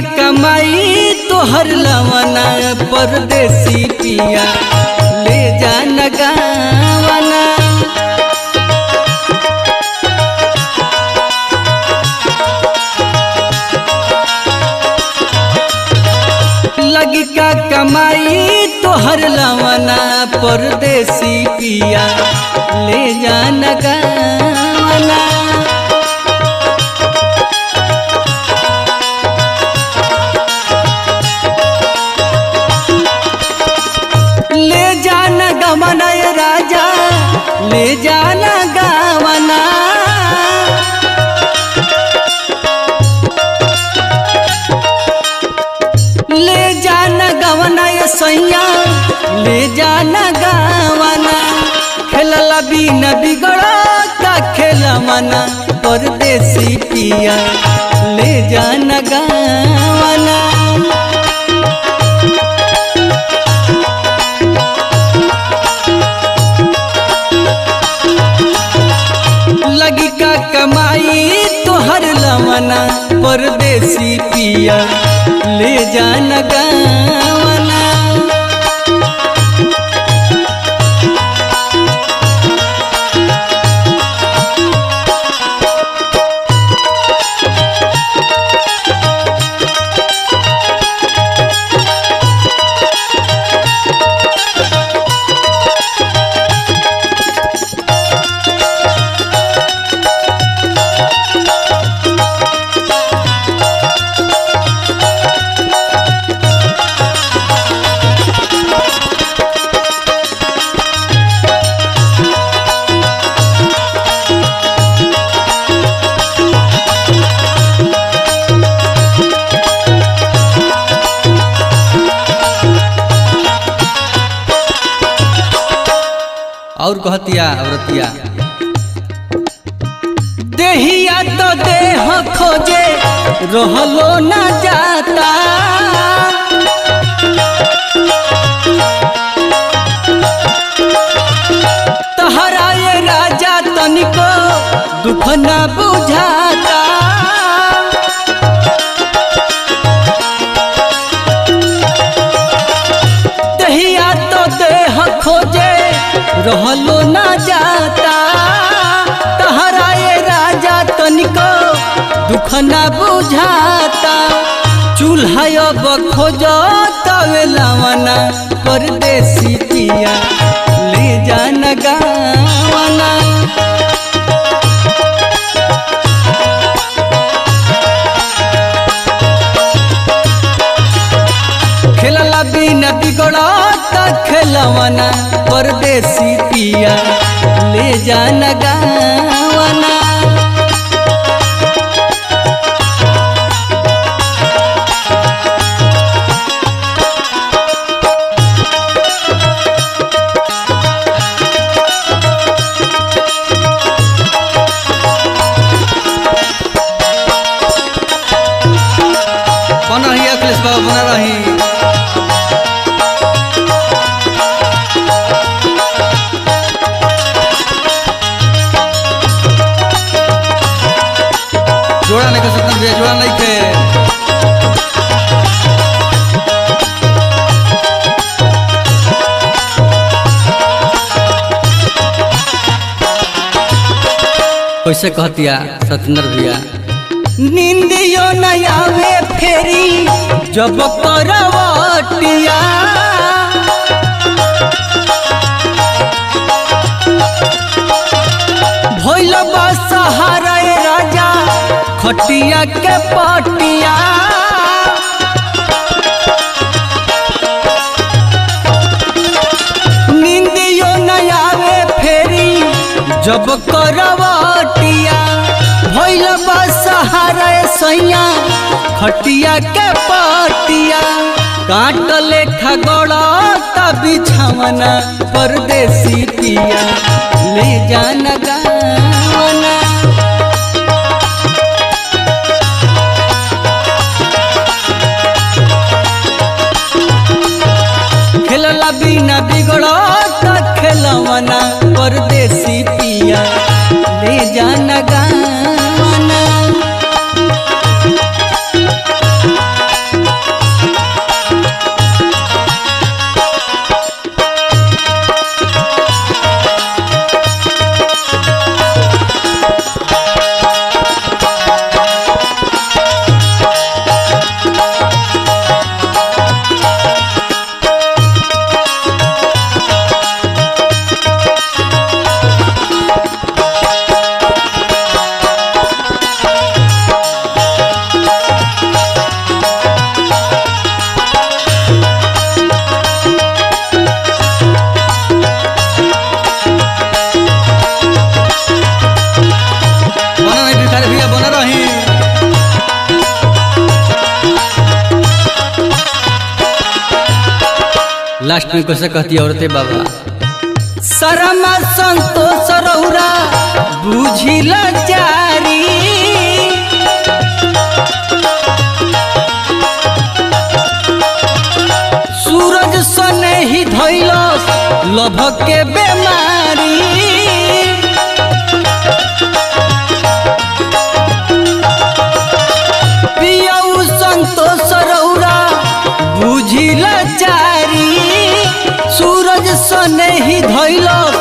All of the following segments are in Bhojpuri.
कमाई तोहर लवना परदेसी पिया ले जा नगावना। लगी का कमाई तोहर लवना परदेसी पिया ले जा नगावना। ले जाना गवना राजा ले जाना गवना। ले जाना गवना सैया ले जाना गवना। खेलला बिना बिगड़ा का खेलवना परदेसी पिया ले जाना गवना। लगी का कमाई तोहर लवना परदेसी पिया ले जाना गवना। और कहतिया औरतिया देहिया तो देह खोजे रहलो न जाता। तहरा ये राजा तनिको दुख न बुझाता। देहिया तो देह खोजे रहलो न जाता। तहरा ये राजा तनिको दुख न बुझाता। चूल्हा अब खोजो तवे लवना परदेसी पिया ले जा नगावना। खेलला बिना बिगड़ा खेलवना परदेसी पिया ले जा नगावना। बना रही अखिलेश बाबा बना रही। जोड़ा नहीं कर सकता जोड़ा नहीं थे। कैसे कहतिया सत्येंद्र भैया नींदियो न आवे फेरी जब करवटिया। भइल बा सहारा राजा खटिया के पटिया। नींदियो न आवे फेरी जब करवटिया। भइल बा सहारा सैया खटिया के पटिया। काट लेखा गड़ा बिछावना परदेसी पिया ले जा नगावना। खेलला बिना बिगड़ा खेलवना परदेसी पिया ले जा नगावना। लास्ट में कैसे कहती औरतें बाबा, शर्मा संतोष रौरा बुझिला जारी, सूरज सने ही धैलस लभ के बेमारी, पियऊ संतोष रौरा बुझिला जारी, सूरज सने ही धैलस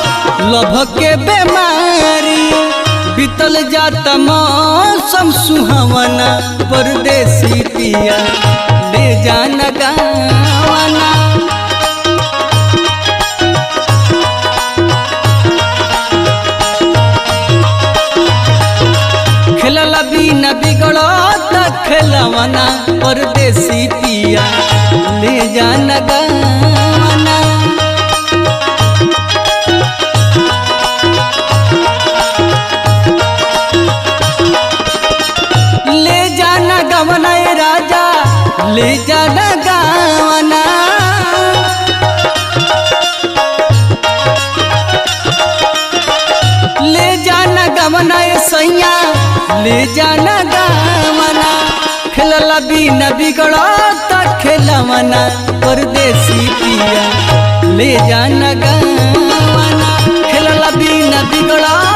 लभ के बेमारी, बीतल जाता मौसम सुहावना परदेसी पिया ले जाना गावना, खेलला बिना बिगड़त खेलवना परदेसी पिया ले जाना गावना, ले जाना गावना ए राजा ले जाना गावना, ले जाना गावना ए सैया ले जाना गावना, खेलला बिना बिगड़त खेलवना परदेसी पिया ले जाना गावना, खेलला बिना बिगड़त